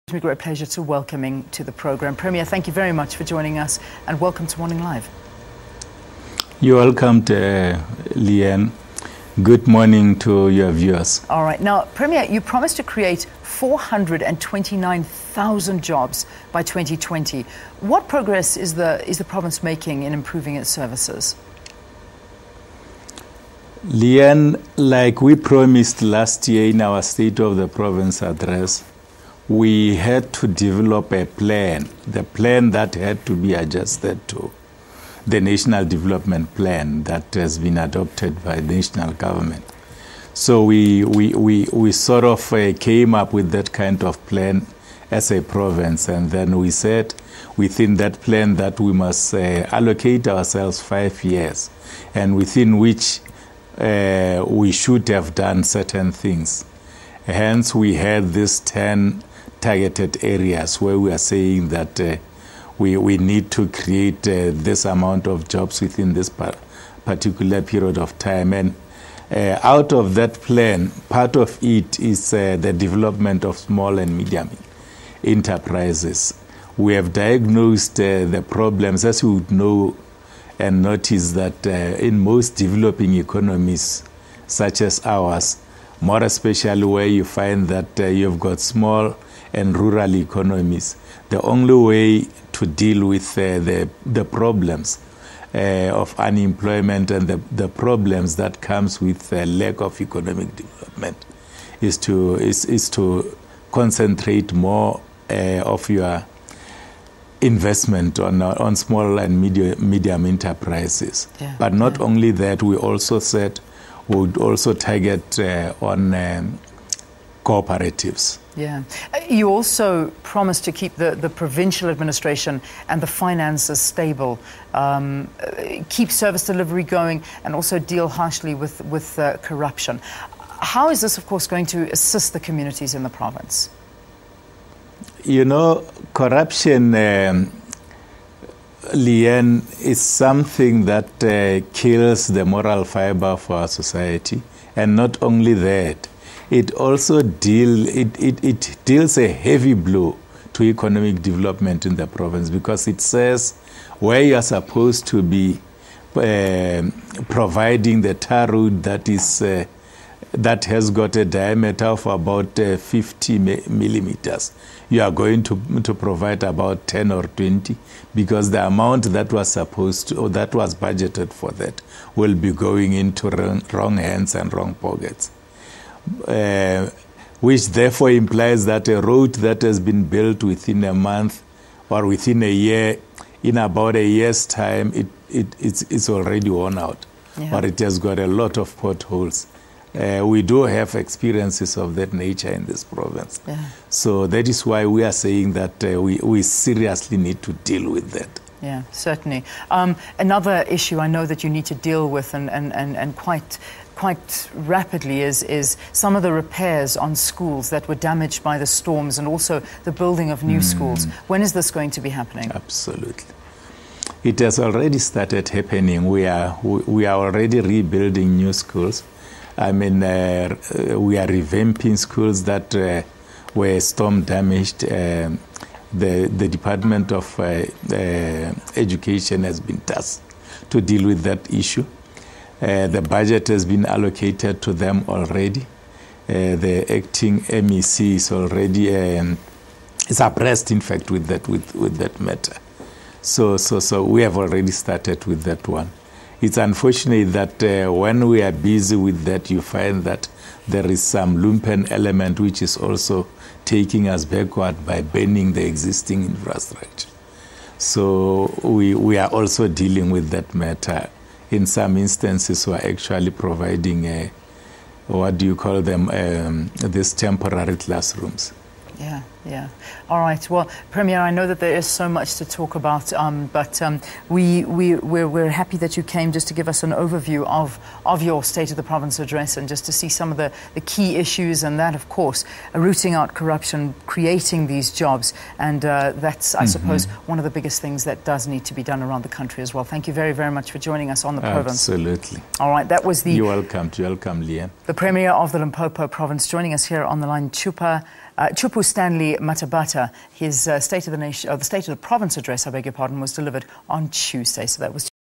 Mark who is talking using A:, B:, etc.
A: It's a great pleasure to welcoming to the programme. Premier, thank you very much for joining us and welcome to Morning Live.
B: You're welcome, Leanne. Good morning to your viewers.
A: All right. Now, Premier, you promised to create 429,000 jobs by 2020. What progress is the province making in improving its services?
B: Leanne, like we promised last year in our State of the Province address, we had to develop a plan, the plan that had to be adjusted to the National Development Plan that has been adopted by the national government. So we sort of came up with that kind of plan as a province, and then we said within that plan that we must allocate ourselves 5 years, and within which we should have done certain things. Hence, we had these 10 targeted areas where we are saying that we need to create this amount of jobs within this particular period of time. And out of that plan, part of it is the development of small and medium enterprises. We have diagnosed the problems, as you would know and notice, that in most developing economies, such as ours, more especially where you find that you've got small and rural economies, the only way to deal with the problems of unemployment and the problems that comes with lack of economic development is to concentrate more of your investment on small and medium enterprises.
A: Yeah,
B: but not only that, we also said we would also target on cooperatives.
A: Yeah. You also promised to keep the provincial administration and the finances stable, keep service delivery going, and also deal harshly with corruption. How is this, of course, going to assist the communities in the province?
B: You know, corruption, Leanne, is something that kills the moral fiber for our society. And not only that, it also deals a heavy blow to economic development in the province, because it says where you are supposed to be providing the tar road that has got a diameter of about 50 millimeters, you are going to provide about 10 or 20, because the amount that was supposed to, or that was budgeted for that, will be going into wrong hands and wrong pockets. Which therefore implies that a road that has been built within a month or within a year, in about a year's time, it's already worn out,
A: yeah,
B: or it has got a lot of potholes. We do have experiences of that nature in this province.
A: Yeah.
B: So that is why we are saying that we seriously need to deal with that.
A: Yeah, certainly. Another issue I know that you need to deal with and quite rapidly is some of the repairs on schools that were damaged by the storms, and also the building of new schools. When is this going to be happening?
B: Absolutely. It has already started happening. We are already rebuilding new schools. I mean, we are revamping schools that were storm damaged. The Department of Education has been tasked to deal with that issue. The budget has been allocated to them already. The acting MEC is already is abreast, in fact, with that matter. So we have already started with that one. It's unfortunate that when we are busy with that, you find that there is some lumpen element which is also taking us backward by burning the existing infrastructure. So we are also dealing with that matter. In some instances, we are actually providing what do you call them, these temporary classrooms.
A: Yeah, yeah. All right. Well, Premier, I know that there is so much to talk about, but we're happy that you came just to give us an overview of your State of the Province address, and just to see some of the key issues, and that, of course, rooting out corruption, creating these jobs, and that's, I suppose, one of the biggest things that does need to be done around the country as well. Thank you very, very much for joining us on the province.
B: Absolutely.
A: All right. That was
B: You're welcome. You're welcome, Leanne.
A: The Premier of the Limpopo province joining us here on the line, SOPA. Chupu Stanley Mathabatha, his State of the Nation, the State of the Province address, I beg your pardon, was delivered on Tuesday. So that was